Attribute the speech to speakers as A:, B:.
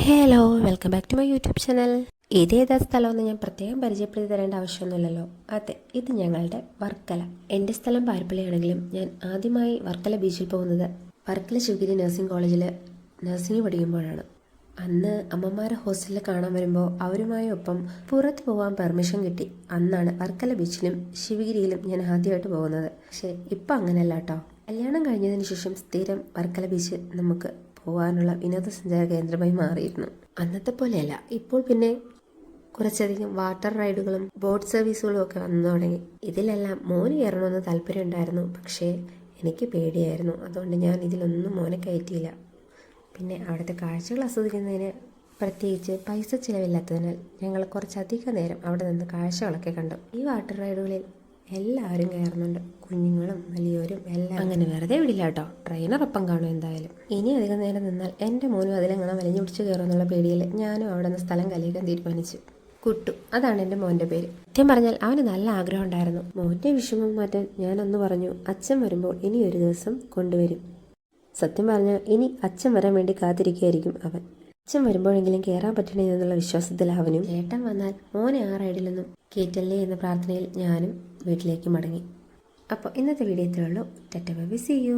A: Hello, welcome back to my YouTube channel. ഇതേതാ സ്ഥലമെന്ന് ഞാൻ പ്രത്യേകം പരിചയപ്പെടുത്തി തരേണ്ട ആവശ്യമൊന്നുമില്ലല്ലോ. അതെ, ഇത് ഞങ്ങളുടെ വർക്കല. എൻ്റെ സ്ഥലം പാരിപ്പള്ളിയാണെങ്കിലും ഞാൻ ആദ്യമായി വർക്കല ബീച്ചിൽ പോകുന്നത് വർക്കല ശിവഗിരി നഴ്സിംഗ് കോളേജിൽ നഴ്സിംഗ് പഠിക്കുമ്പോഴാണ്. അന്ന് അമ്മമാരെ ഹോസ്റ്റലിൽ കാണാൻ വരുമ്പോൾ അവരുമായി ഒപ്പം പുറത്ത് പോകാൻ പെർമിഷൻ കിട്ടി. അന്നാണ് വർക്കല ബീച്ചിലും ശിവഗിരിയിലും ഞാൻ ആദ്യമായിട്ട് പോകുന്നത്. പക്ഷേ ഇപ്പം അങ്ങനെയല്ല കേട്ടോ. കല്യാണം കഴിഞ്ഞതിന് ശേഷം സ്ഥിരം വർക്കല ബീച്ച് നമുക്ക് പോകാനുള്ള വിനോദസഞ്ചാര കേന്ദ്രമായി മാറിയിരുന്നു. അന്നത്തെ പോലെയല്ല, ഇപ്പോൾ പിന്നെ കുറച്ചധികം വാട്ടർ റൈഡുകളും ബോട്ട് സർവീസുകളും ഒക്കെ വന്നു തുടങ്ങി. ഇതിലെല്ലാം മോന് കയറണമെന്ന് താല്പര്യം ഉണ്ടായിരുന്നു, പക്ഷേ എനിക്ക് പേടിയായിരുന്നു. അതുകൊണ്ട് ഞാൻ ഇതിലൊന്നും മോനെ കയറ്റിയില്ല. പിന്നെ അവിടുത്തെ കാഴ്ചകൾ ആസ്വദിക്കുന്നതിന് പ്രത്യേകിച്ച് പൈസ ചിലവില്ലാത്തതിനാൽ ഞങ്ങൾ കുറച്ചധികം നേരം അവിടെ നിന്ന് കാഴ്ചകളൊക്കെ കണ്ടു. ഈ വാട്ടർ റൈഡുകളിൽ എല്ലാവരും കയറുന്നുണ്ട്, കുഞ്ഞുങ്ങളും വലിയവരും എല്ലാം. അങ്ങനെ വെറുതെ വിടില്ല കേട്ടോ, ട്രെയിനറൊപ്പം കാണും എന്തായാലും. ഇനി അധികം നേരം നിന്നാൽ എൻ്റെ മോനും അതിലെങ്ങനെ വലിഞ്ഞു പിടിച്ച് കയറുമെന്നുള്ള പേടിയിൽ ഞാനും അവിടെ നിന്ന് സ്ഥലം കലിയിക്കാൻ തീരുമാനിച്ചു. കുട്ടു, അതാണ് എൻ്റെ മോൻ്റെ പേര്. സത്യം പറഞ്ഞാൽ അവന് നല്ല ആഗ്രഹം ഉണ്ടായിരുന്നു. മോൻ്റെ വിഷമം മാറ്റാൻ ഞാനൊന്ന് പറഞ്ഞു, അച്ഛൻ വരുമ്പോൾ ഇനി ഒരു ദിവസം കൊണ്ടുവരും. സത്യം പറഞ്ഞാൽ ഇനി അച്ഛൻ വരാൻ വേണ്ടി കാത്തിരിക്കുകയായിരിക്കും അവൻ. അച്ഛൻ വരുമ്പോഴെങ്കിലും കയറാൻ പറ്റണേ എന്നുള്ള വിശ്വാസത്തിൽ അവനും. ചേട്ടൻ വന്നാൽ മോനെ ആ റൈഡിലൊന്നും കേറ്റല്ലേ എന്ന പ്രാർത്ഥനയിൽ ഞാനും വീട്ടിലേക്ക് മടങ്ങി. അപ്പോൾ ഇന്നത്തെ വീഡിയോ ഇത്രയേ ഉള്ളൂ. Tata bye bye, see U.